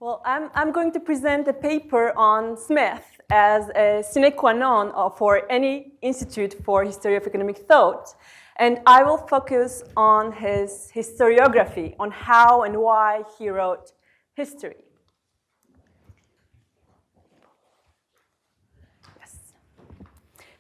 Well, I'm going to present a paper on Smith as a sine qua non for any institute for history of economic thought. And I will focus on his historiography, on how and why he wrote history. Yes.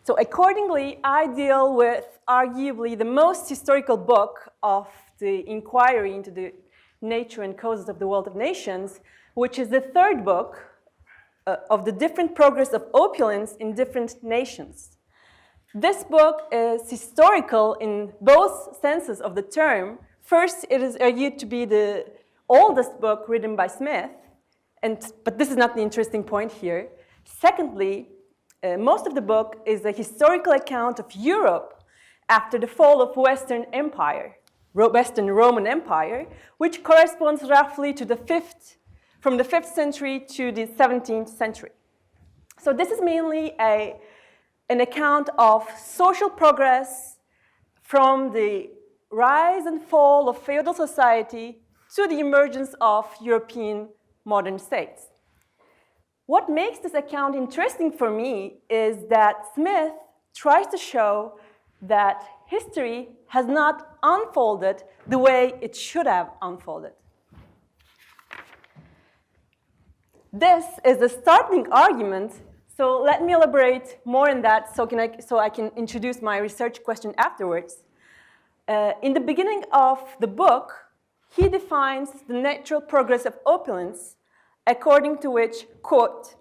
So accordingly, I deal with arguably the most historical book of the inquiry into the nature and causes of the world of nations, which is the third book of the different progress of opulence in different nations. This book is historical in both senses of the term. First, it is argued to be the oldest book written by Smith, but this is not the interesting point here. Secondly, most of the book is a historical account of Europe after the fall of Western Empire, Western Roman Empire, which corresponds roughly to from the 5th century to the 17th century. So this is mainly an account of social progress from the rise and fall of feudal society to the emergence of European modern states. What makes this account interesting for me is that Smith tries to show that history has not unfolded the way it should have unfolded. This is a startling argument, so let me elaborate more on that so I can introduce my research question afterwards. In the beginning of the book, he defines the natural progress of opulence, according to which, quote,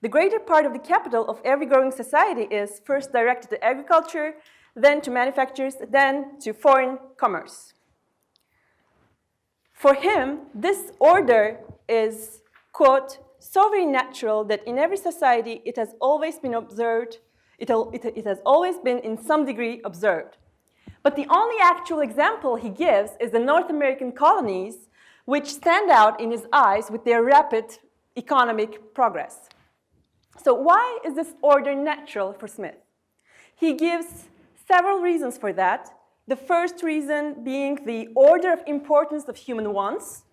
the greater part of the capital of every growing society is first directed to agriculture, then to manufactures, then to foreign commerce. For him, this order is, quote, so very natural that in every society it has always been observed, it has always been in some degree observed. But the only actual example he gives is the North American colonies, which stand out in his eyes with their rapid economic progress. So why is this order natural for Smith? He gives several reasons for that. The first reason being the order of importance of human wants.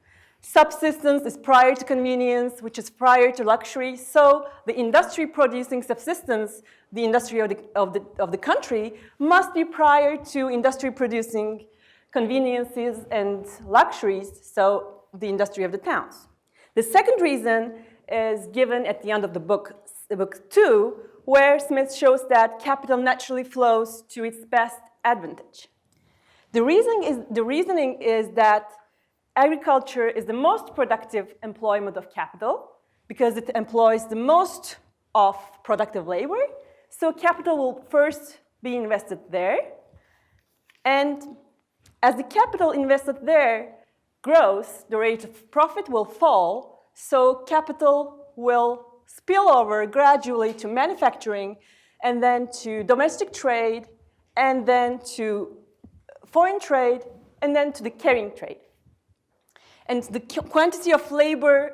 Subsistence is prior to convenience, which is prior to luxury. So the industry producing subsistence, the industry of the country, must be prior to industry producing conveniences and luxuries, so the industry of the towns. The second reason is given at the end of the book 2, where Smith shows that capital naturally flows to its best advantage. The reasoning is that agriculture is the most productive employment of capital because it employs the most of productive labor. So capital will first be invested there. And as the capital invested there grows, the rate of profit will fall. So capital will spill over gradually to manufacturing and then to domestic trade and then to foreign trade and then to the carrying trade. And the quantity of labor,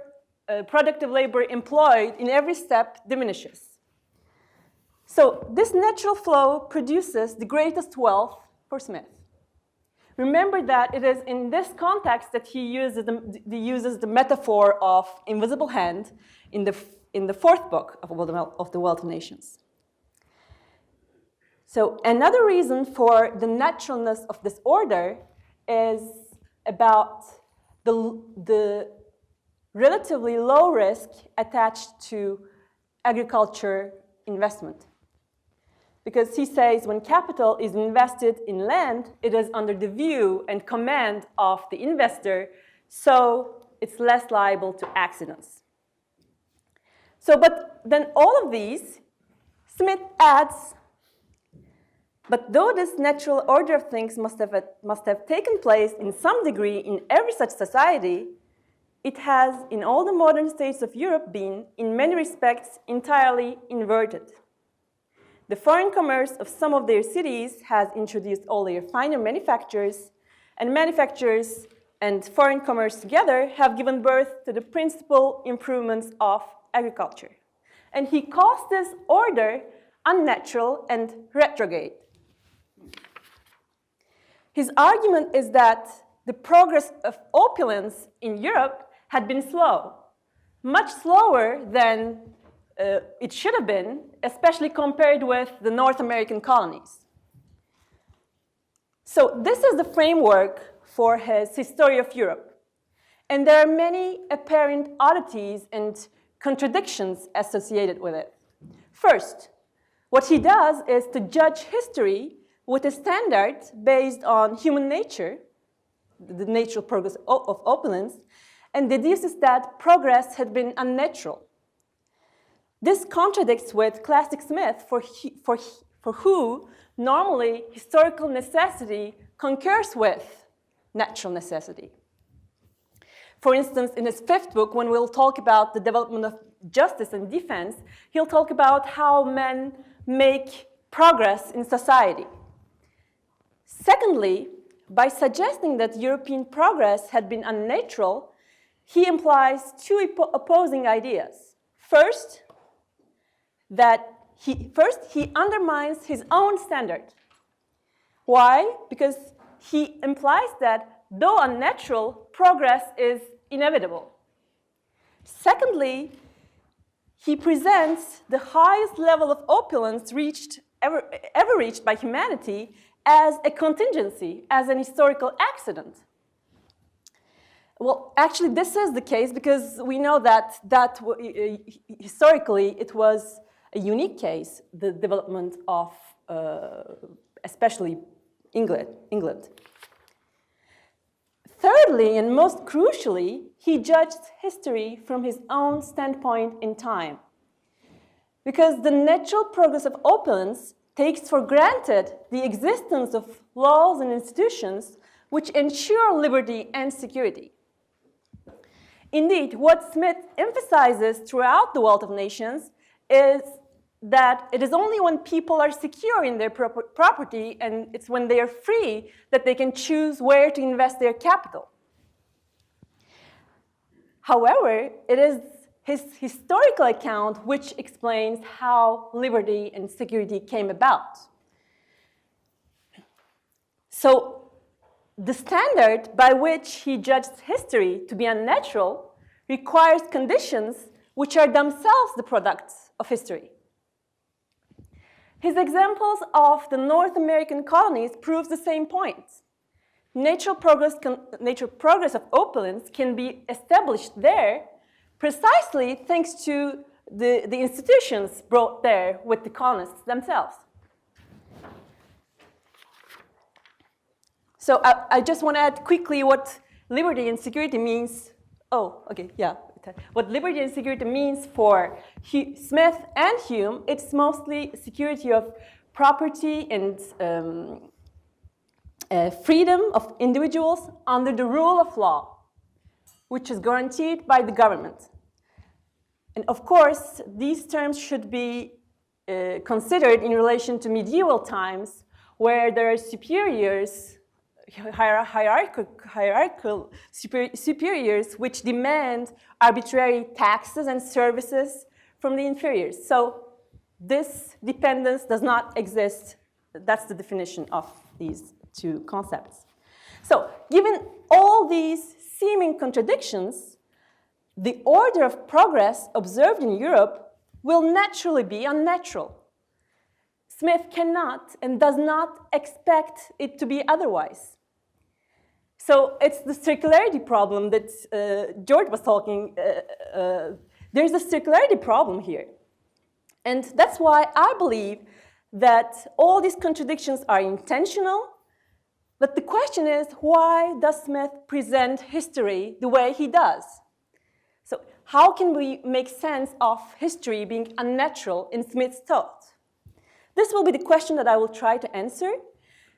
productive labor employed in every step diminishes. So this natural flow produces the greatest wealth for Smith. Remember that it is in this context that he uses the metaphor of invisible hand in the fourth book of the Wealth of Nations. So another reason for the naturalness of this order is about the relatively low risk attached to agriculture investment. Because he says when capital is invested in land, it is under the view and command of the investor, so it's less liable to accidents. So, but then all of these, Smith adds, but though this natural order of things must have taken place in some degree in every such society, it has, in all the modern states of Europe, been, in many respects, entirely inverted. The foreign commerce of some of their cities has introduced all their finer manufactures, and manufactures and foreign commerce together have given birth to the principal improvements of agriculture. And he calls this order unnatural and retrograde. His argument is that the progress of opulence in Europe had been slow. much slower than it should have been, especially compared with the North American colonies. So this is the framework for his History of Europe. And there are many apparent oddities and contradictions associated with it. First, what he does is to judge history with a standard based on human nature, the natural progress of opulence, and deduces that progress had been unnatural. This contradicts with classic Smith, for who normally historical necessity concurs with natural necessity. For instance, in his fifth book, when we'll talk about the development of justice and defense, he'll talk about how men make progress in society. Secondly, by suggesting that European progress had been unnatural, he implies two opposing ideas. First, he undermines his own standard. Why? Because he implies that though unnatural, progress is inevitable. Secondly, he presents the highest level of opulence ever reached by humanity as a contingency, as an historical accident. Well, actually, this is the case because we know that historically it was a unique case, the development of especially England. Thirdly, and most crucially, he judged history from his own standpoint in time. Because the natural progress of opulence takes for granted the existence of laws and institutions which ensure liberty and security. Indeed, what Smith emphasizes throughout The Wealth of Nations is that it is only when people are secure in their property and it's when they are free that they can choose where to invest their capital. However, it is his historical account which explains how liberty and security came about. So the standard by which he judged history to be unnatural requires conditions which are themselves the products of history. His examples of the North American colonies proves the same point. Natural progress of opulence can be established there precisely thanks to the institutions brought there with the colonists themselves. So I just want to add quickly what liberty and security means. Oh, okay, yeah. What liberty and security means for Smith and Hume, it's mostly security of property and freedom of individuals under the rule of law, which is guaranteed by the government. And of course, these terms should be considered in relation to medieval times where there are superiors, hierarchical superiors which demand arbitrary taxes and services from the inferiors. So this dependence does not exist. That's the definition of these two concepts. So given all these seeming contradictions, the order of progress observed in Europe will naturally be unnatural. Smith cannot and does not expect it to be otherwise. So it's the circularity problem that George was talking. There's a circularity problem here. And that's why I believe that all these contradictions are intentional. But the question is, why does Smith present history the way he does? So how can we make sense of history being unnatural in Smith's thought? This will be the question that I will try to answer.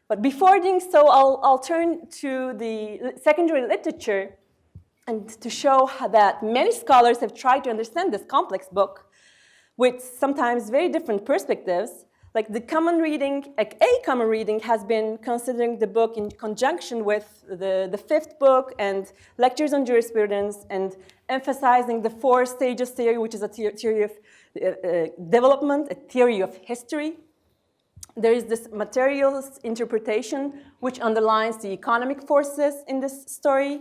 But before doing so, I'll turn to the secondary literature and to show that many scholars have tried to understand this complex book with sometimes very different perspectives. Like a common reading has been considering the book in conjunction with the fifth book and lectures on jurisprudence and emphasizing the four stages theory, which is a theory of development, a theory of history. There is this materialist interpretation, which underlines the economic forces in this story.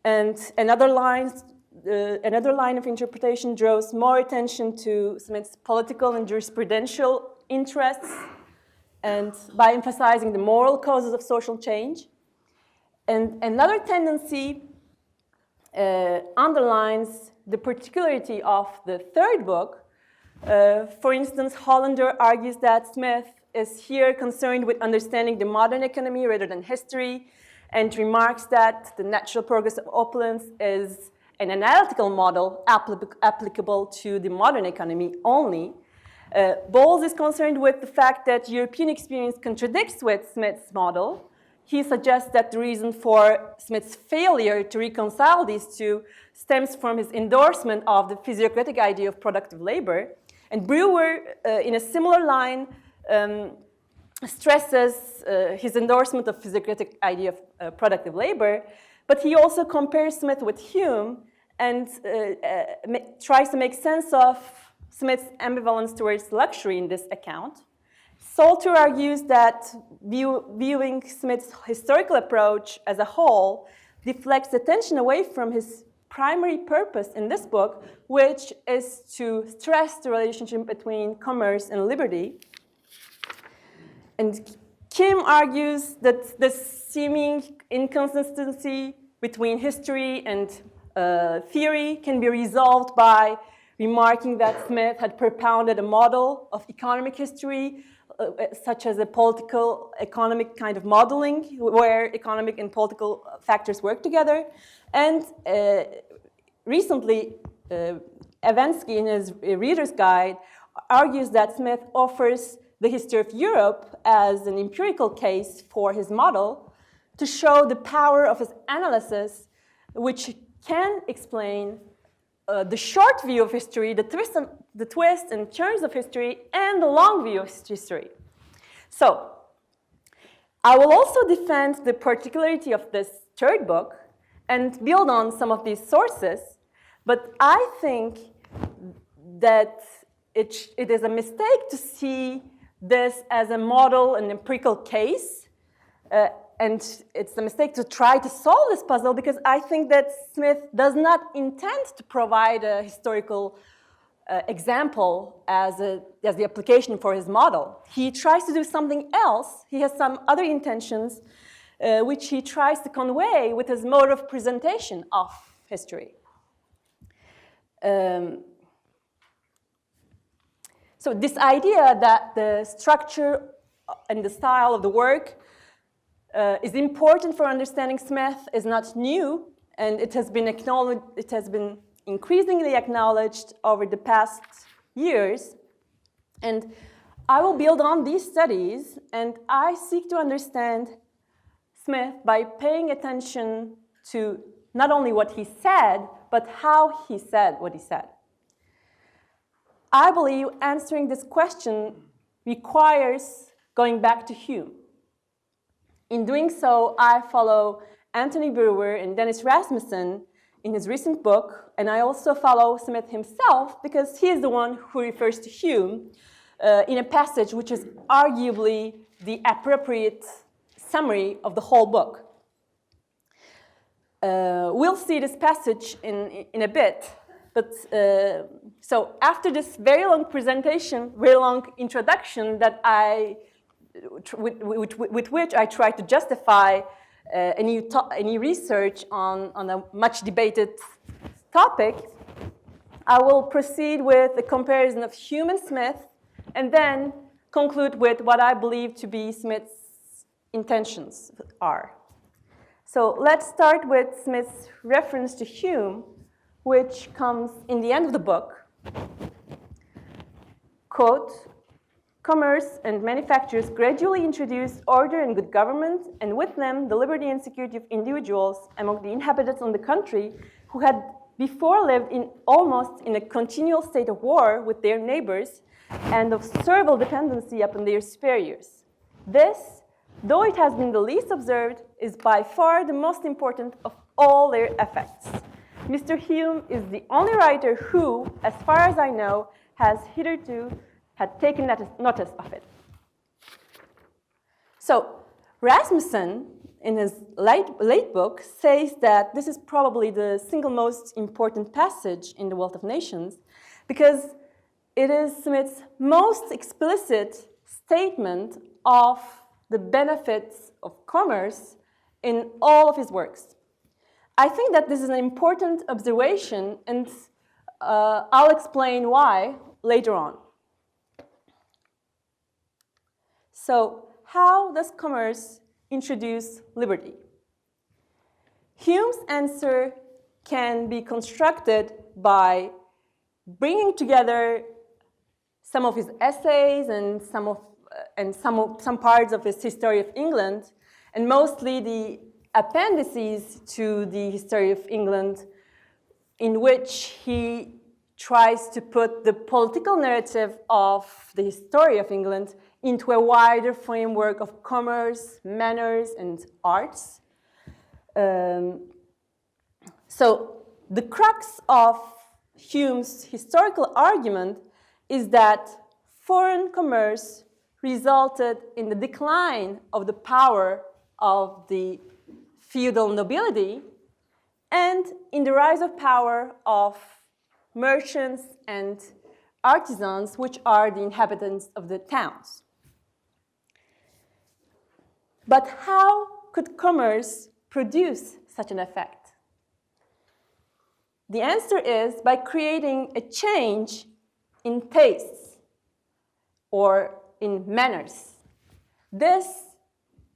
And another line another line of interpretation draws more attention to Smith's political and jurisprudential interests, and by emphasizing the moral causes of social change. And another tendency underlines the particularity of the third book. For instance, Hollander argues that Smith is here concerned with understanding the modern economy rather than history, and remarks that the natural progress of opulence is an analytical model applicable to the modern economy only. Bowles is concerned with the fact that European experience contradicts with Smith's model. He suggests that the reason for Smith's failure to reconcile these two stems from his endorsement of the physiocratic idea of productive labor. And Brewer, in a similar line, stresses his endorsement of physiocratic idea of productive labor, but he also compares Smith with Hume and tries to make sense of Smith's ambivalence towards luxury in this account. Salter argues that viewing Smith's historical approach as a whole deflects attention away from his primary purpose in this book, which is to stress the relationship between commerce and liberty. And Kim argues that the seeming inconsistency between history and theory can be resolved by remarking that Smith had propounded a model of economic history, such as a political economic kind of modeling, where economic and political factors work together. And recently, Evensky, in his Reader's Guide, argues that Smith offers the history of Europe as an empirical case for his model to show the power of his analysis, which can explain the short view of history, the twists and turns of history, and the long view of history. So, I will also defend the particularity of this third book and build on some of these sources, but I think that it is a mistake to see this as a model, an empirical case, and it's a mistake to try to solve this puzzle, because I think that Smith does not intend to provide a historical example as the application for his model. He tries to do something else. He has some other intentions, which he tries to convey with his mode of presentation of history. So this idea that the structure and the style of the work is important for understanding Smith is not new, and it has been acknowledged. It has been increasingly acknowledged over the past years. And I will build on these studies, and I seek to understand Smith by paying attention to not only what he said, but how he said what he said. I believe answering this question requires going back to Hume. In doing so, I follow Anthony Brewer and Dennis Rasmussen in his recent book, and I also follow Smith himself because he is the one who refers to Hume in a passage which is arguably the appropriate summary of the whole book. We'll see this passage in a bit, but so after this very long presentation, very long introduction that with which I try to justify any research on a much debated topic, I will proceed with a comparison of Hume and Smith, and then conclude with what I believe to be Smith's intentions are. So let's start with Smith's reference to Hume, which comes in the end of the book. Quote, "Commerce and manufactures gradually introduced order and good government, and with them the liberty and security of individuals among the inhabitants of the country who had before lived almost in a continual state of war with their neighbors and of servile dependency upon their superiors. This, though it has been the least observed, is by far the most important of all their effects. Mr. Hume is the only writer who, as far as I know, has hitherto had taken notice of it." So Rasmussen, in his late book, says that this is probably the single most important passage in The Wealth of Nations because it is Smith's most explicit statement of the benefits of commerce in all of his works. I think that this is an important observation, and I'll explain why later on. So, how does commerce introduce liberty? Hume's answer can be constructed by bringing together some of his essays and some parts of his History of England, and mostly the appendices to the History of England, in which he tries to put the political narrative of the history of England into a wider framework of commerce, manners, and arts. So the crux of Hume's historical argument is that foreign commerce resulted in the decline of the power of the feudal nobility and in the rise of power of merchants and artisans, which are the inhabitants of the towns. But how could commerce produce such an effect? The answer is by creating a change in tastes or in manners. This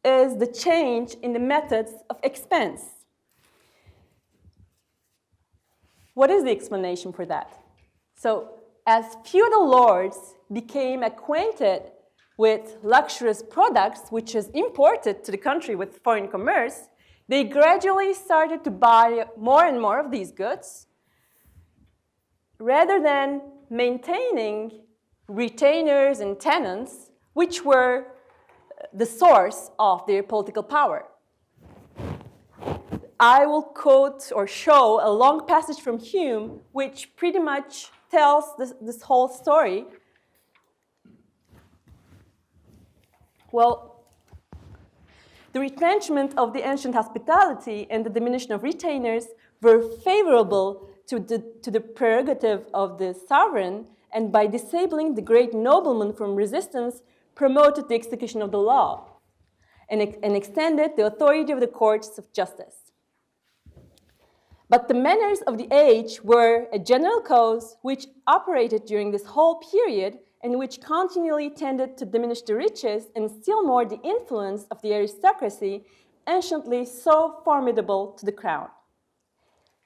is the change in the methods of expense. What is the explanation for that? So, as feudal lords became acquainted with luxurious products, which is imported to the country with foreign commerce, they gradually started to buy more and more of these goods, rather than maintaining retainers and tenants, which were the source of their political power. I will quote or show a long passage from Hume, which pretty much tells this whole story. Well, the retrenchment of the ancient hospitality and the diminution of retainers were favorable to the prerogative of the sovereign, and by disabling the great nobleman from resistance, promoted the execution of the law and extended the authority of the courts of justice. But the manners of the age were a general cause which operated during this whole period and which continually tended to diminish the riches and still more the influence of the aristocracy, anciently so formidable to the crown.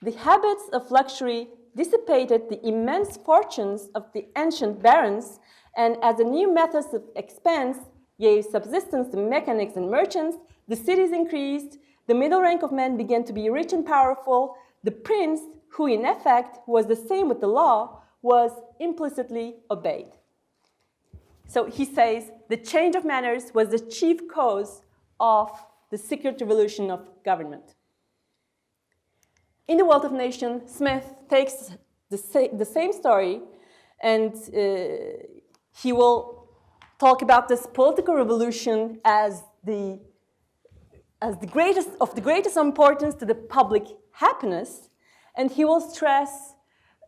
The habits of luxury dissipated the immense fortunes of the ancient barons, and as the new methods of expense gave subsistence to mechanics and merchants, the cities increased, the middle rank of men began to be rich and powerful, the prince, who in effect was the same with the law, was implicitly obeyed. So he says the change of manners was the chief cause of the secret revolution of government. In The Wealth of Nations, Smith takes the same story, and he will talk about this political revolution as the greatest importance to the public happiness, and he will stress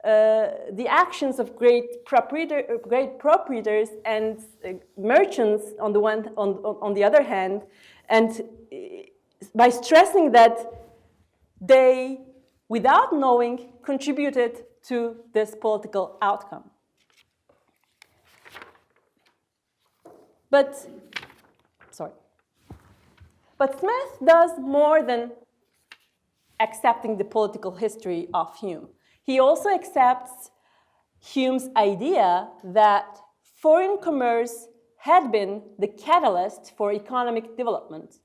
the actions of great proprietors and merchants on the other hand, and by stressing that they, without knowing, contributed to this political outcome. But Smith does more than accepting the political history of Hume. He also accepts Hume's idea that foreign commerce had been the catalyst for economic development.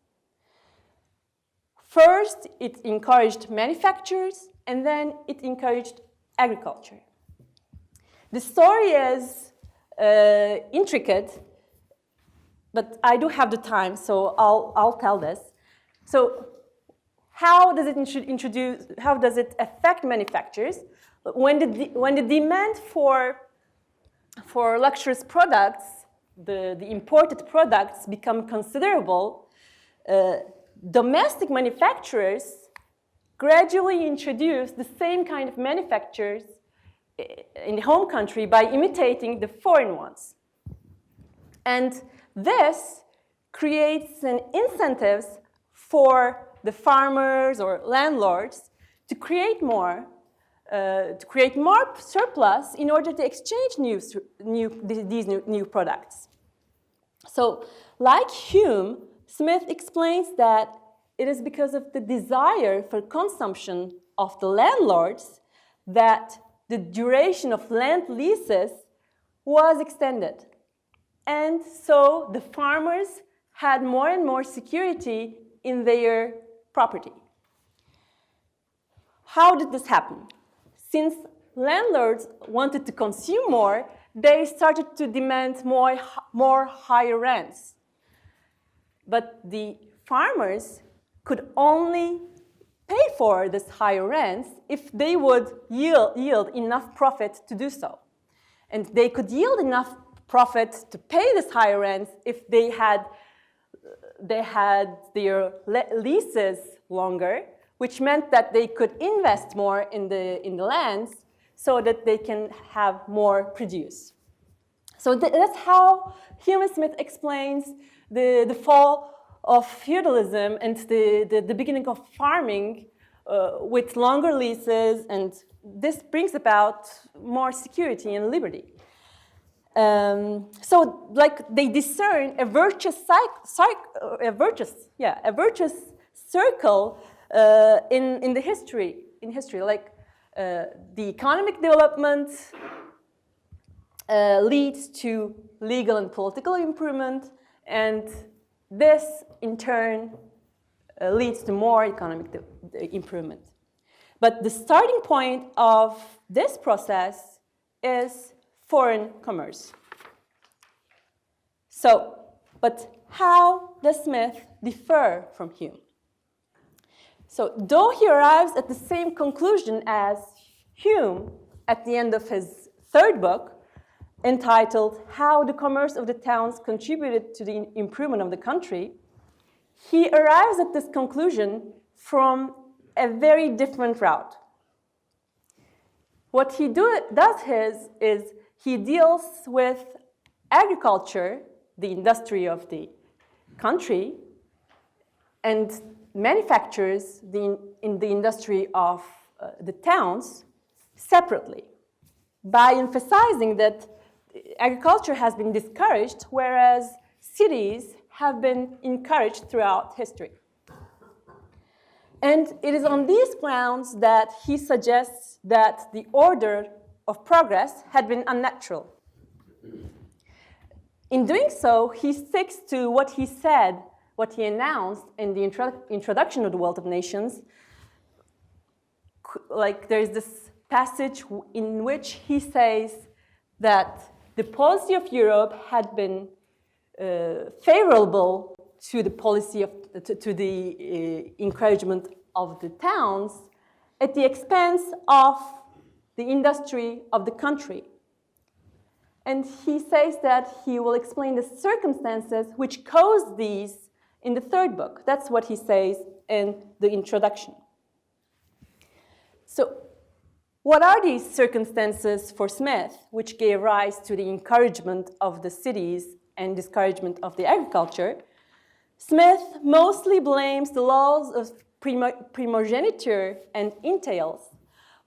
First, it encouraged manufactures, and then it encouraged agriculture. The story is intricate, but I do have the time, so I'll tell this. So, how does it affect manufacturers? When the demand for luxurious products, the imported products become considerable, domestic manufacturers gradually introduced the same kind of manufacturers in the home country by imitating the foreign ones. And this creates an incentives for the farmers or landlords to create more surplus in order to exchange these new products. So, like Hume, Smith explains that it is because of the desire for consumption of the landlords that the duration of land leases was extended. And so the farmers had more and more security in their property. How did this happen? Since landlords wanted to consume more, they started to demand more higher rents. But the farmers could only pay for this higher rents if they would yield enough profit to do so. And they could yield enough profit to pay this higher rents if they had their leases longer, which meant that they could invest more in the lands so that they can have more produce. So that's how Hume and Smith explains the fall of feudalism and the beginning of farming with longer leases, and this brings about more security and liberty. So, like, they discern a virtuous circle in history. Like the economic development leads to legal and political improvement, and this, in turn, leads to more economic improvement. But the starting point of this process is foreign commerce. So, but how does Smith differ from Hume? So, though he arrives at the same conclusion as Hume at the end of his third book, entitled How the Commerce of the Towns Contributed to the Improvement of the Country, he arrives at this conclusion from a very different route. What he does is he deals with agriculture, the industry of the country, and manufactures in the industry of the towns separately, by emphasizing that agriculture has been discouraged, whereas cities have been encouraged throughout history. And it is on these grounds that he suggests that the order of progress had been unnatural. In doing so, he sticks to what he said, what he announced in the introduction of the Wealth of Nations. Like, there's this passage in which he says that the policy of Europe had been favorable to the policy of to the encouragement of the towns at the expense of the industry of the country. And he says that he will explain the circumstances which caused these in the third book. That's what he says in the introduction. So, what are these circumstances for Smith which gave rise to the encouragement of the cities and discouragement of the agriculture? Smith mostly blames the laws of primogeniture and entails,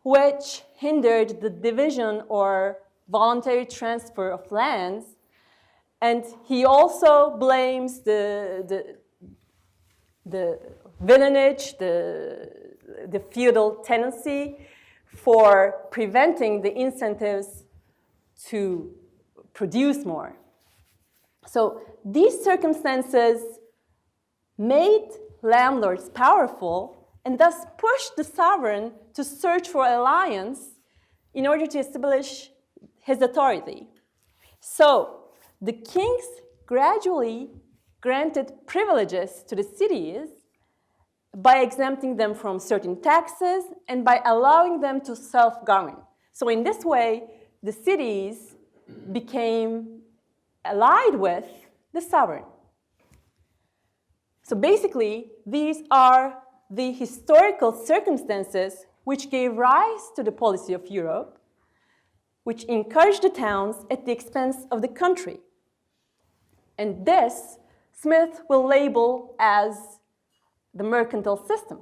which hindered the division or voluntary transfer of lands, and he also blames the villanage, the feudal tendency, for preventing the incentives to produce more. So these circumstances made landlords powerful and thus pushed the sovereign to search for alliance in order to establish his authority. So the kings gradually granted privileges to the cities by exempting them from certain taxes and by allowing them to self-govern. So in this way, the cities became allied with the sovereign. So basically, these are the historical circumstances which gave rise to the policy of Europe, which encouraged the towns at the expense of the country. And this, Smith will label as the mercantile system.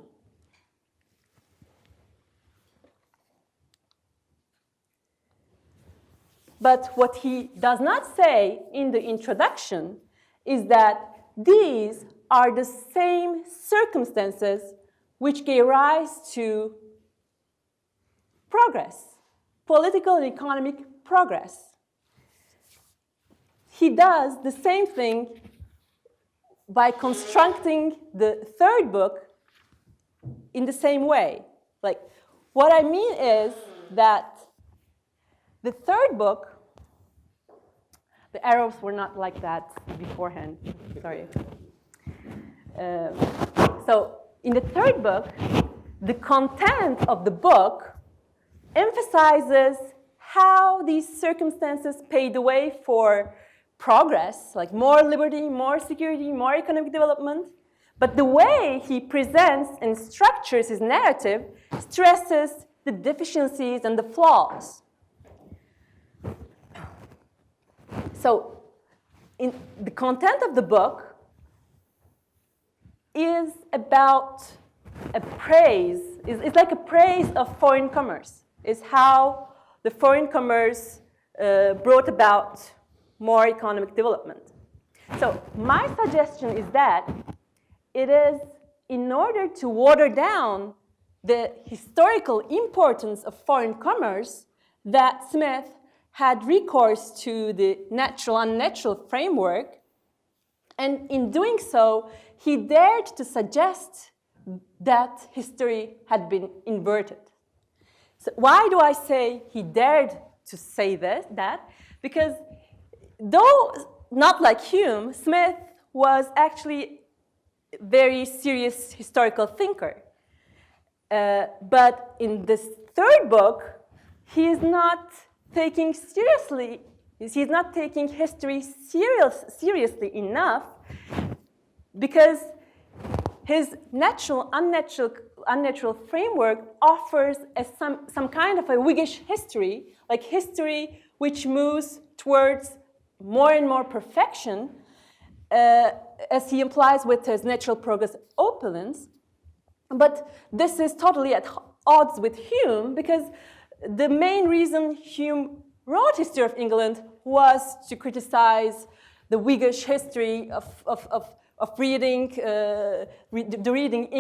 But what he does not say in the introduction is that these are the same circumstances which gave rise to progress, political and economic progress. He does the same thing by constructing the third book in the same way. Like, what I mean is that the third book, the arrows were not like that beforehand, sorry. So in the third book, the content of the book emphasizes how these circumstances paved the way for progress, like more liberty, more security, more economic development. But the way he presents and structures his narrative stresses the deficiencies and the flaws. So in the content of the book is about a praise. It's like a praise of foreign commerce. It's how the foreign commerce brought about more economic development. So my suggestion is that it is in order to water down the historical importance of foreign commerce that Smith had recourse to the natural-unnatural framework. And in doing so, he dared to suggest that history had been inverted. So why do I say he dared to say that? Because though not like Hume, Smith was actually a very serious historical thinker. But in this third book, he is not taking history seriously enough, because his unnatural framework offers some kind of a Whiggish history, like history which moves towards more and more perfection, as he implies with his natural progress opulence. But this is totally at odds with Hume, because the main reason Hume wrote History of England was to criticize the Whiggish history of reading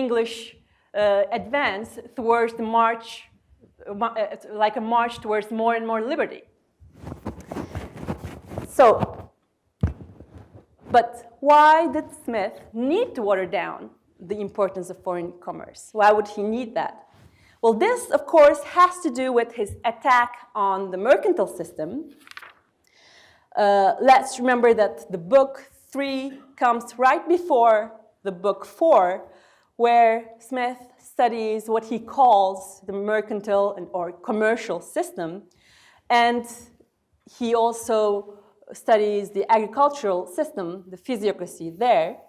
English advance towards the march, like a march towards more and more liberty. So, but why did Smith need to water down the importance of foreign commerce? Why would he need that? Well, this, of course, has to do with his attack on the mercantile system. Let's remember that the book 3 comes right before the book 4, where Smith studies what he calls the mercantile or commercial system. And he also studies the agricultural system, the physiocracy there.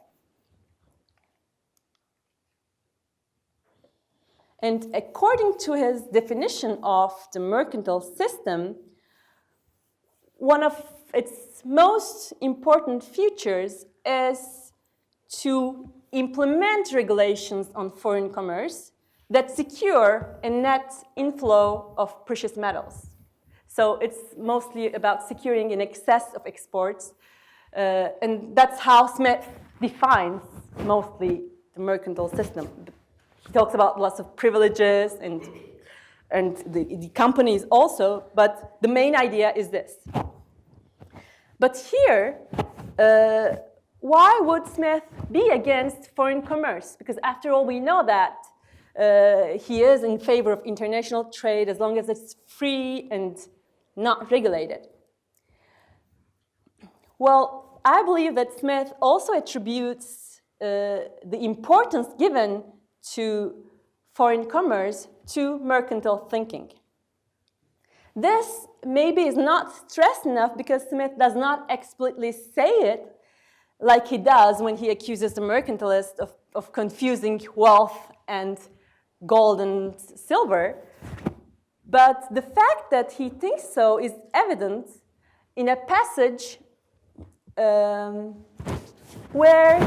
And according to his definition of the mercantile system, one of its most important features is to implement regulations on foreign commerce that secure a net inflow of precious metals. So it's mostly about securing an excess of exports, and that's how Smith defines mostly the mercantile system. He talks about lots of privileges and the companies also, but the main idea is this. But here, why would Smith be against foreign commerce? Because after all, we know that he is in favor of international trade as long as it's free and not regulated. Well, I believe that Smith also attributes the importance given to foreign commerce to mercantile thinking. This maybe is not stressed enough because Smith does not explicitly say it, like he does when he accuses the mercantilist of confusing wealth and gold and silver. But the fact that he thinks so is evident in a passage where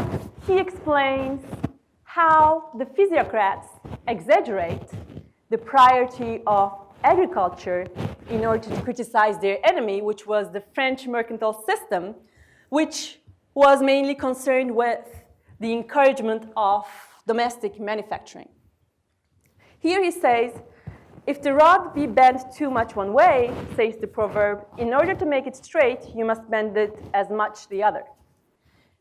he explains how the physiocrats exaggerate the priority of agriculture in order to criticize their enemy, which was the French mercantile system, which was mainly concerned with the encouragement of domestic manufacturing. Here he says, if the rod be bent too much one way, says the proverb, in order to make it straight, you must bend it as much the other.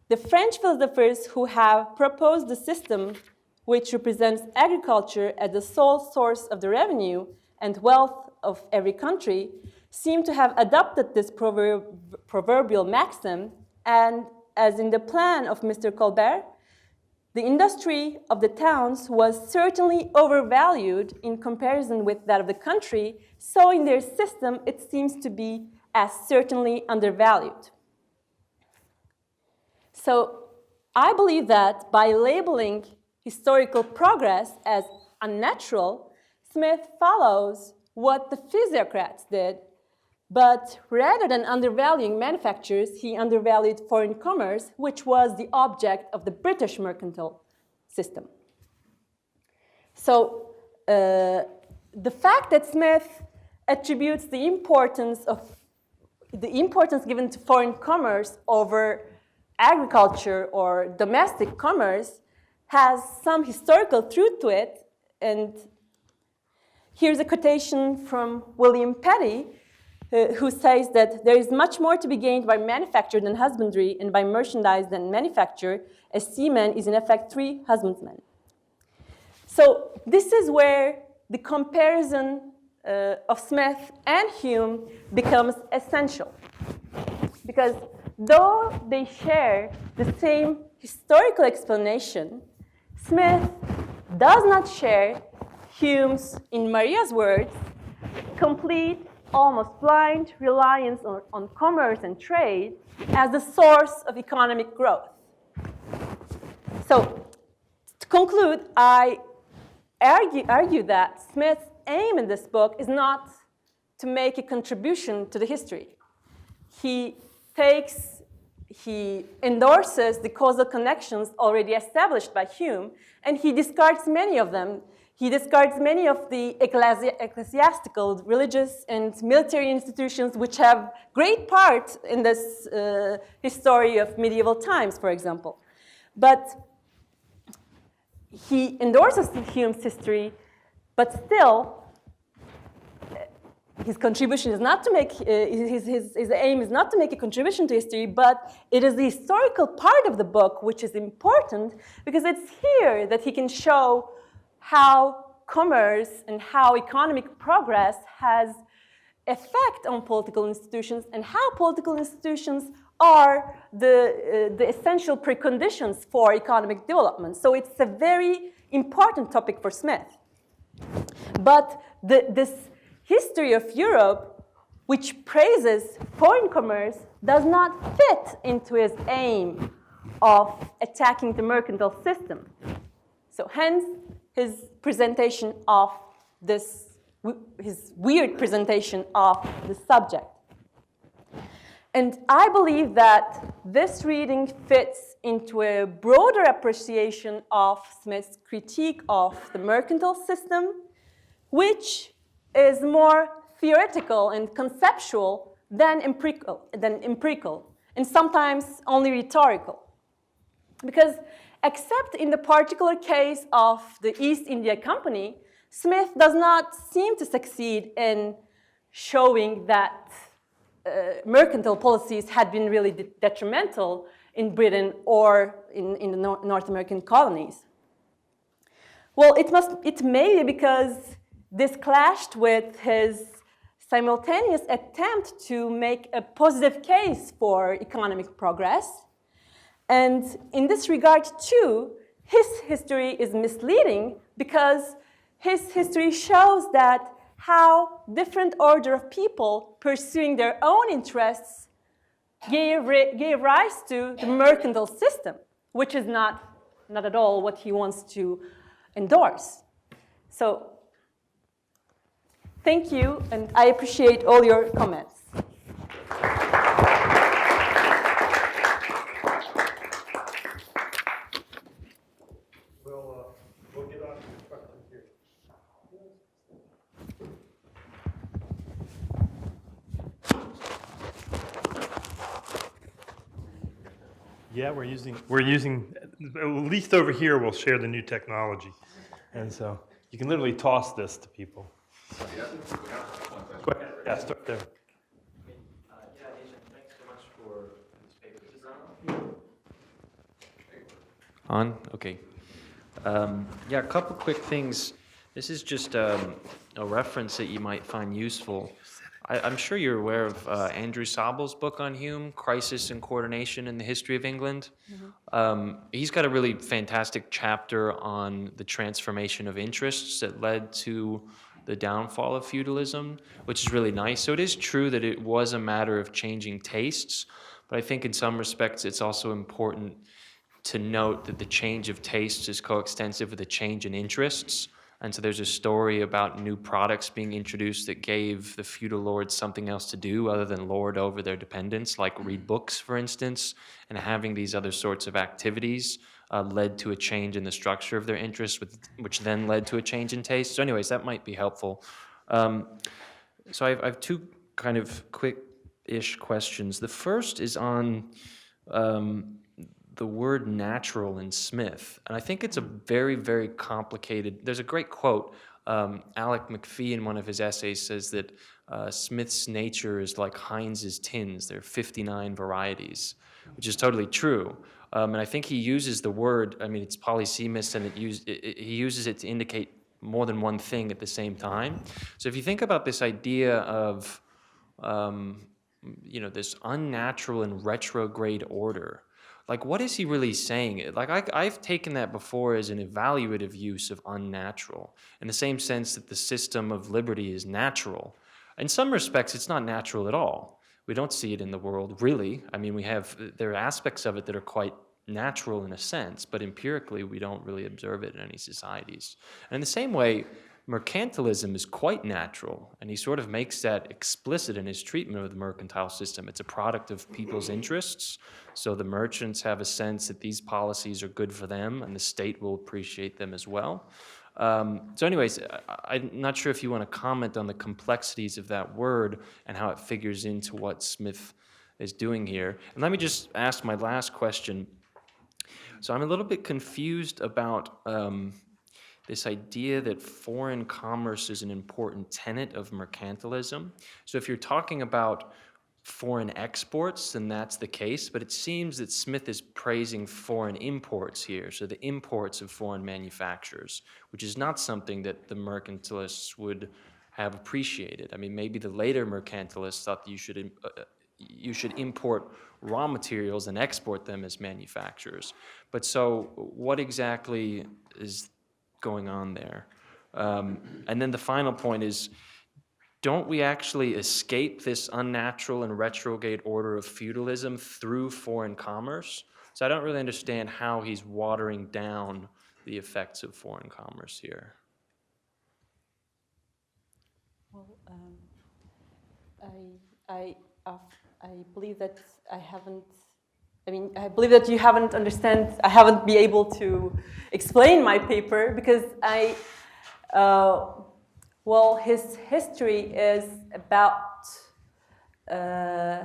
The French philosophers who have proposed the system which represents agriculture as the sole source of the revenue and wealth of every country seem to have adopted this proverbial maxim, and as in the plan of Mr. Colbert, the industry of the towns was certainly overvalued in comparison with that of the country, so in their system it seems to be as certainly undervalued. So I believe that by labeling historical progress as unnatural, Smith follows what the physiocrats did, but rather than undervaluing manufacturers, he undervalued foreign commerce, which was the object of the British mercantile system. So the fact that Smith attributes the importance given to foreign commerce over agriculture or domestic commerce has some historical truth to it. And here's a quotation from William Petty, who says that there is much more to be gained by manufacture than husbandry, and by merchandise than manufacture. A seaman is in effect 3 husbandmen. So this is where the comparison of Smith and Hume becomes essential. Because though they share the same historical explanation, Smith does not share Hume's, in Maria's words, complete, almost blind reliance on commerce and trade as the source of economic growth. So, to conclude, I argue that Smith's aim in this book is not to make a contribution to the history. He endorses the causal connections already established by Hume, and he discards many of them. He discards many of the ecclesiastical, religious, and military institutions which have great part in this history of medieval times, for example. But he endorses Hume's history, but still, his contribution is not to make, his aim is not to make a contribution to history, but it is the historical part of the book which is important, because it's here that he can show how commerce and how economic progress has effect on political institutions, and how political institutions are the essential preconditions for economic development. So it's a very important topic for Smith. But this history of Europe, which praises foreign commerce, does not fit into his aim of attacking the mercantile system. So hence, his presentation of this, his weird presentation of the subject. And I believe that this reading fits into a broader appreciation of Smith's critique of the mercantile system, which is more theoretical and conceptual than empirical, and sometimes only rhetorical. Because except in the particular case of the East India Company, Smith does not seem to succeed in showing that mercantile policies had been really detrimental in Britain or in the North American colonies. Well, it may be because this clashed with his simultaneous attempt to make a positive case for economic progress. And in this regard, too, his history is misleading, because his history shows that how different order of people pursuing their own interests gave rise to the mercantile system, which is not at all what he wants to endorse. So thank you, and I appreciate all your comments. We'll get on to the questions here. Yeah, we're using, at least over here, we'll share the new technology. And so you can literally toss this to people. Go ahead. Yeah, start there. Yeah, Ecem, thanks so much for this paper. Is this on? Okay. Yeah, a couple quick things. This is just a reference that you might find useful. I'm sure you're aware of Andrew Sable's book on Hume, Crisis and Coordination in the History of England. Mm-hmm. He's got a really fantastic chapter on the transformation of interests that led to the downfall of feudalism, which is really nice. So it is true that it was a matter of changing tastes, but I think in some respects it's also important to note that the change of tastes is coextensive with a change in interests. And so there's a story about new products being introduced that gave the feudal lords something else to do other than lord over their dependents, like read books, for instance, and having these other sorts of activities led to a change in the structure of their interests, which then led to a change in taste. So anyways, that might be helpful. So I have two kind of quick-ish questions. The first is on the word natural in Smith. And I think it's a very, very complicated, there's a great quote. Alec McPhee in one of his essays says that Smith's nature is like Heinz's tins. There are 59 varieties, which is totally true. And I think he uses the word, I mean, it's polysemous, and he uses it to indicate more than one thing at the same time. So if you think about this idea of, this unnatural and retrograde order, like, what is he really saying? Like, I've taken that before as an evaluative use of unnatural, in the same sense that the system of liberty is natural. In some respects, it's not natural at all. We don't see it in the world, really. I mean, there are aspects of it that are quite natural in a sense, but empirically, we don't really observe it in any societies. And in the same way, mercantilism is quite natural, and he sort of makes that explicit in his treatment of the mercantile system. It's a product of people's interests, so the merchants have a sense that these policies are good for them, and the state will appreciate them as well. So anyways, I'm not sure if you want to comment on the complexities of that word and how it figures into what Smith is doing here. And let me just ask my last question. So I'm a little bit confused about this idea that foreign commerce is an important tenet of mercantilism. So if you're talking about foreign exports, then that's the case, but it seems that Smith is praising foreign imports here, so the imports of foreign manufacturers, which is not something that the mercantilists would have appreciated. I mean, maybe the later mercantilists thought that you should import raw materials and export them as manufacturers. But so what exactly is going on there? And then the final point is, don't we actually escape this unnatural and retrograde order of feudalism through foreign commerce? So I don't really understand how he's watering down the effects of foreign commerce here. Well, I believe that I believe that you haven't understand. I haven't been able to explain my paper because his history is about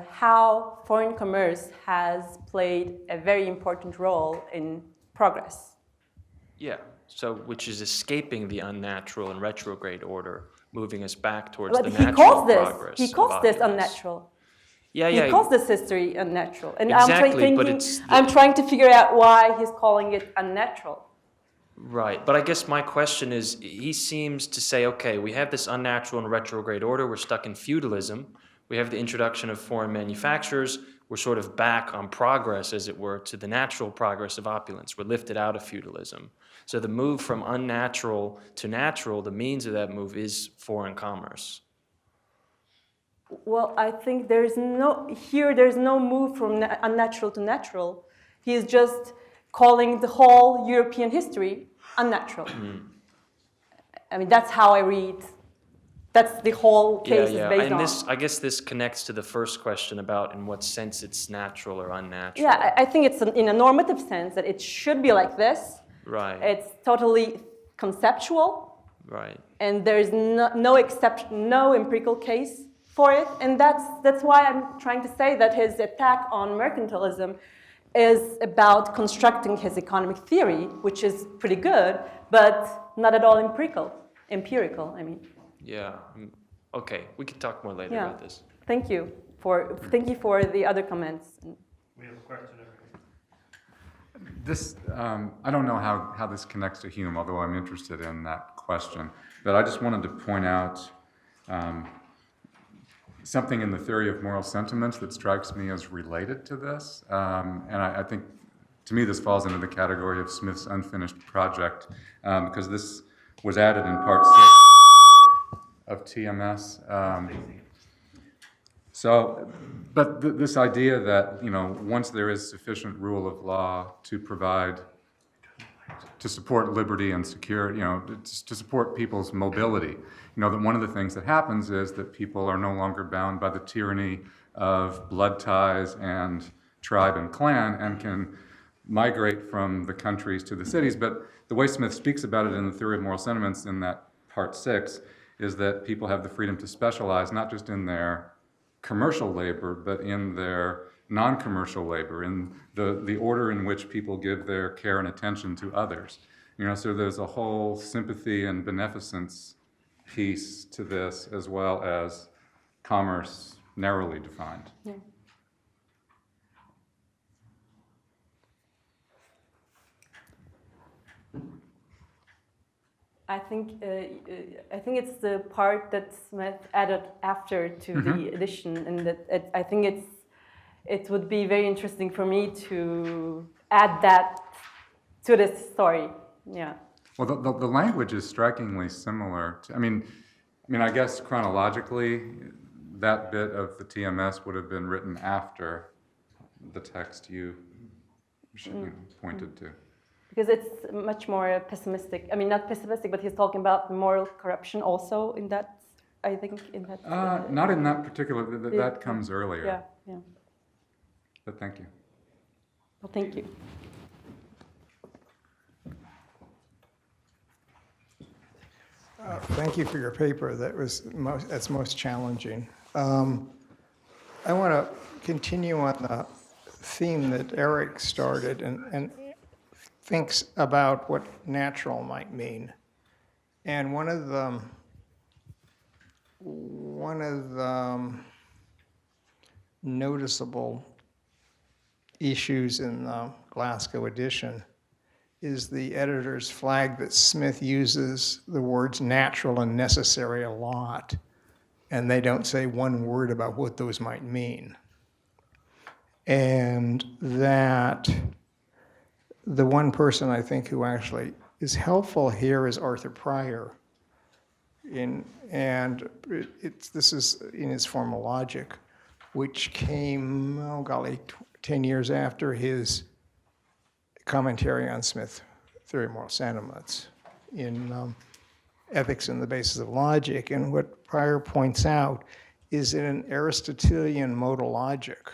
how foreign commerce has played a very important role in progress. Yeah, so which is escaping the unnatural and retrograde order, moving us back towards the natural progress. He calls this unnatural. Yeah. He calls this history unnatural. And exactly, I'm trying to figure out why he's calling it unnatural. Right, but I guess my question is, he seems to say, okay, we have this unnatural and retrograde order, we're stuck in feudalism, we have the introduction of foreign manufacturers, we're sort of back on progress, as it were, to the natural progress of opulence, we're lifted out of feudalism. So the move from unnatural to natural, the means of that move is foreign commerce. Well, I think there's no move from unnatural to natural. He's just calling the whole European history unnatural. I mean, that's how I read. That's the whole case is based and on. I guess this connects to the first question about in what sense it's natural or unnatural. Yeah, I think it's in a normative sense that it should be like this. Right. It's totally conceptual. Right. And there's no exception, no empirical case for it. And that's why I'm trying to say that his attack on mercantilism is about constructing his economic theory, which is pretty good, but not at all empirical, I mean. Yeah. Okay. We can talk more later Yeah. about this. Thank you for the other comments. We have a question over here. This, I don't know how this connects to Hume, although I'm interested in that question. But I just wanted to point out something in the theory of moral sentiments that strikes me as related to this. And I think, to me, this falls into the category of Smith's unfinished project, because this was added in part 6 of TMS. But this idea that, once there is sufficient rule of law to provide, to support liberty and security, to support people's mobility, that one of the things that happens is that people are no longer bound by the tyranny of blood ties and tribe and clan and can migrate from the countries to the cities. But the way Smith speaks about it in the theory of moral sentiments in that part 6 is that people have the freedom to specialize not just in their commercial labor, but in their non-commercial labor, in the order in which people give their care and attention to others. So there's a whole sympathy and beneficence piece to this, as well as commerce narrowly defined. Yeah. I think it's the part that Smith added after to the edition, and that I think it would be very interesting for me to add that to this story. Yeah. Well, the language is strikingly similar. I guess chronologically, that bit of the TMS would have been written after the text you pointed to. Because it's much more pessimistic. I mean, not pessimistic, but he's talking about moral corruption also in that, I think, in that... Not in that particular, that comes earlier. Yeah. But thank you. Well, thank you. Thank you for your paper. That's most challenging. I want to continue on the theme that Eric started and thinks about what natural might mean. And one of the noticeable issues in the Glasgow edition is the editor's flag that Smith uses the words natural and necessary a lot, and they don't say one word about what those might mean. And that the one person I think who actually is helpful here is Arthur Pryor. This is in his formal logic, which came, 10 years after his commentary on Smith's theory of moral sentiments in Ethics and the Basis of Logic. And what Pryor points out is in an Aristotelian modal logic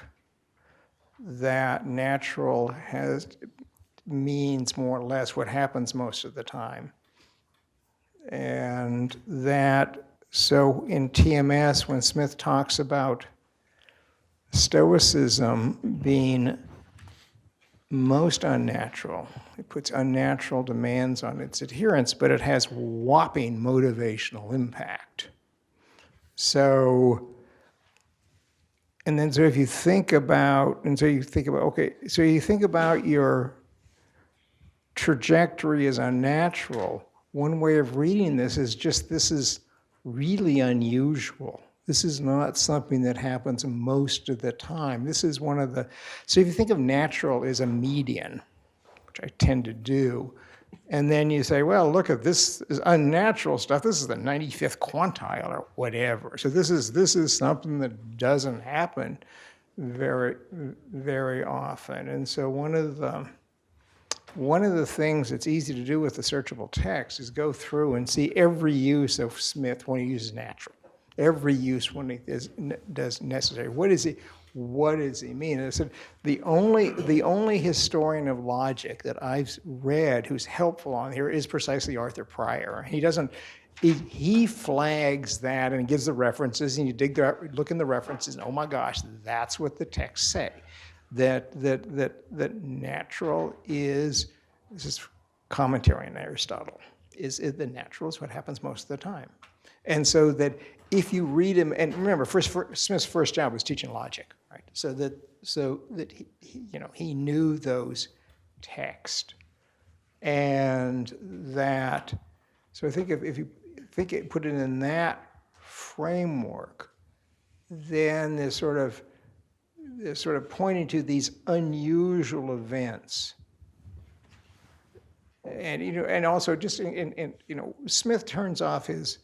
that natural means more or less what happens most of the time. And that, so in TMS, when Smith talks about Stoicism being most unnatural, it puts unnatural demands on its adherents, but it has whopping motivational impact. So if you think about, you think about your trajectory as unnatural, one way of reading this is just, this is really unusual. This is not something that happens most of the time. This is so if you think of natural as a median, which I tend to do, And then you say, well, look at this is unnatural stuff. This is the 95th quantile or whatever. So this is something that doesn't happen very, very often. And so one of the things that's easy to do with the searchable text is go through and see every use of Smith when he uses natural, every use when he does necessary. What does he mean? And I said, the only historian of logic that I've read who's helpful on here is precisely Arthur Pryor. He flags that and gives the references, and you look in the references, and oh my gosh, that's what the texts say. That natural is, this is commentary on Aristotle, is the natural is what happens most of the time. And so that if you read him, and remember, Smith's first job was teaching logic, right? So that he knew those texts, and that. So I think if you put it in that framework, then there's sort of pointing to these unusual events. And also just Smith turns off his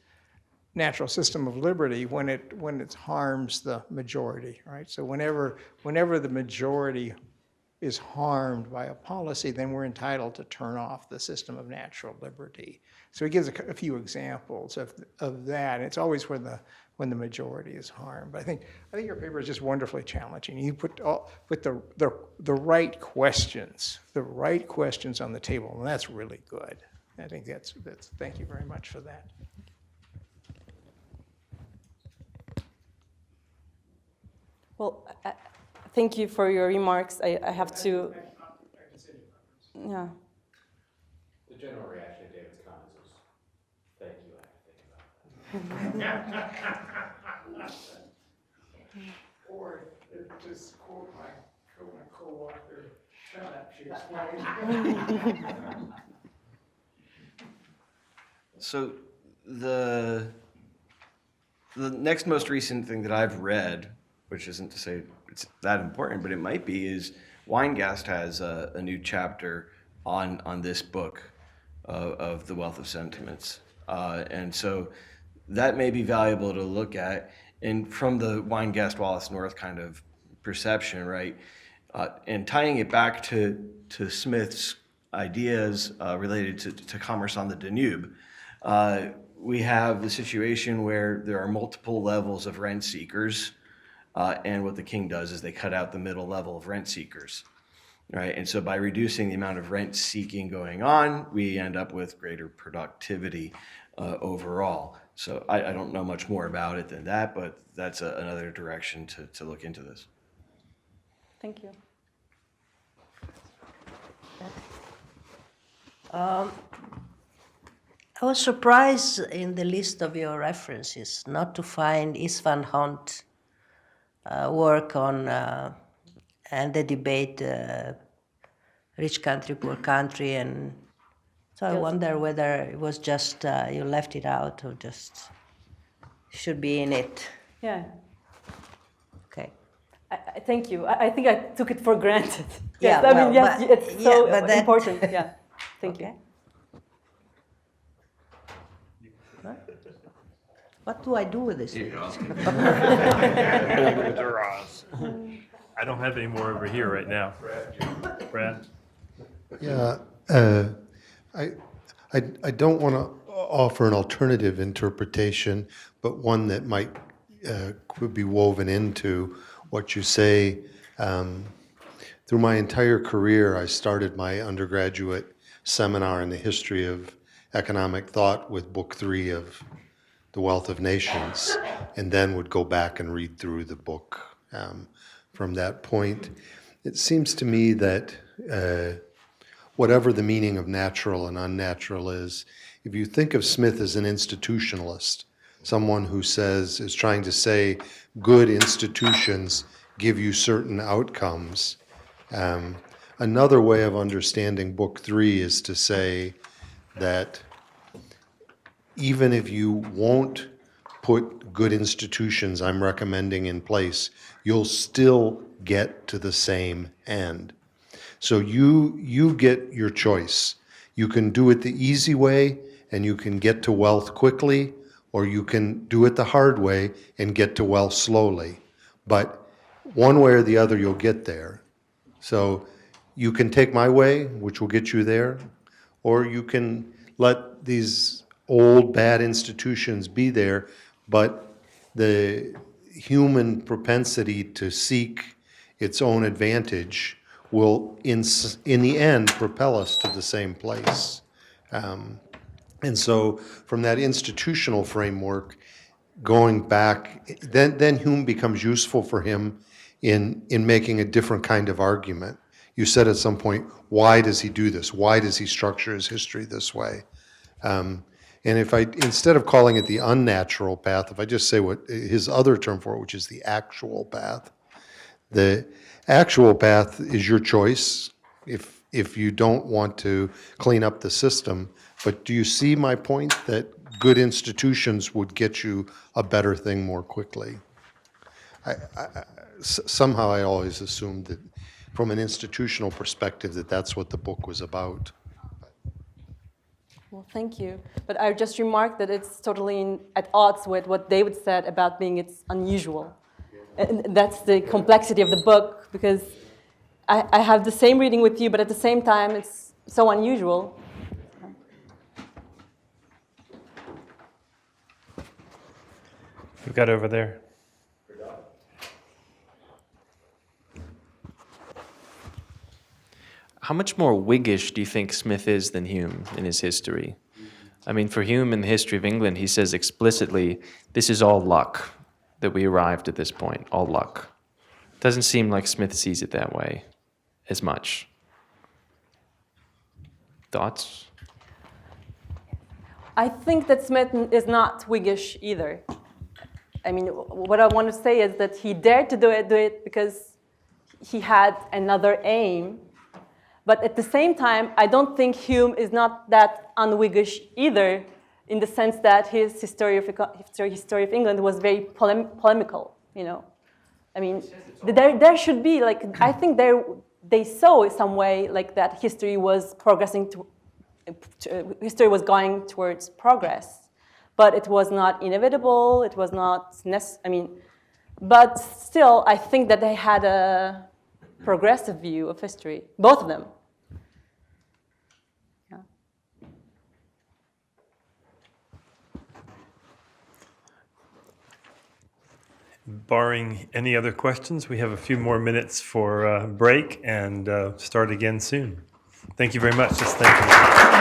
natural system of liberty when it harms the majority, right? So whenever the majority is harmed by a policy, then we're entitled to turn off the system of natural liberty. So he gives a few examples of that. And it's always when the majority is harmed. But I think your paper is just wonderfully challenging. You put the right questions on the table, and that's really good. I think that's. Thank you very much for that. Well, thank you for your remarks. I have to. Yeah. The general reaction to David's comments was, thank you, I have to think about that. Or just quote my co-author, shut up, she explained. So the next most recent thing that I've read, which isn't to say it's that important, but it might be, is Weingast has a new chapter on this book of The Wealth of Sentiments. And so that may be valuable to look at. And from the Weingast-Wallace-North kind of perception, right, and tying it back to Smith's ideas related to commerce on the Danube, we have the situation where there are multiple levels of rent seekers, and what the king does is they cut out the middle level of rent seekers, right? And so by reducing the amount of rent seeking going on, we end up with greater productivity overall. So I don't know much more about it than that, but that's another direction to look into this. Thank you. I was surprised in the list of your references not to find Istvan Hunt work on and the debate rich country, poor country, and so I wonder whether it was just you left it out or just should be in it. Yeah. Okay. I thank you. I think I took it for granted. Yeah, Yes, I mean, yes, but- it's so yeah, but that- important. Yeah. Thank you. Okay. What do I do with this? I don't have any more over here right now. Brad? Yeah, I don't want to offer an alternative interpretation, but one that might could be woven into what you say. Through my entire career, I started my undergraduate seminar in the history of economic thought with book 3 of The Wealth of Nations, and then would go back and read through the book from that point. It seems to me that whatever the meaning of natural and unnatural is, if you think of Smith as an institutionalist, someone who is trying to say good institutions give you certain outcomes, another way of understanding book 3 is to say that even if you won't put good institutions I'm recommending in place, you'll still get to the same end. So you get your choice. You can do it the easy way and you can get to wealth quickly, or you can do it the hard way and get to wealth slowly. But one way or the other, you'll get there. So you can take my way, which will get you there, or you can let these old bad institutions be there, but the human propensity to seek its own advantage will, in the end, propel us to the same place. And so from that institutional framework, going back, then Hume becomes useful for him in making a different kind of argument. You said at some point, why does he do this? Why does he structure his history this way? And if I, instead of calling it the unnatural path, if I just say what his other term for it, which is the actual path, the actual path is your choice if you don't want to clean up the system. But do you see my point that good institutions would get you a better thing more quickly? Somehow I always assumed that from an institutional perspective that that's what the book was about. Well, thank you. But I just remarked that it's totally at odds with what David said about being it's unusual. And that's the complexity of the book, because I have the same reading with you, but at the same time, it's so unusual. We've got over there. How much more Whiggish do you think Smith is than Hume in his history? I mean, for Hume in the History of England, he says explicitly, this is all luck that we arrived at this point, all luck. Doesn't seem like Smith sees it that way as much. Thoughts? I think that Smith is not Whiggish either. I mean, what I want to say is that he dared to do it because he had another aim. But at the same time, I don't think Hume is not that un-Whiggish either, in the sense that his history of England was very polemical, you know. I mean, there should be, like, I think they saw in some way, like, that history was progressing, history was going towards progress. But it was not inevitable, it was not necessary, I mean, but still, I think that they had a progressive view of history, both of them. Yeah. Barring any other questions, we have a few more minutes for break and start again soon. Thank you very much. Just thank you.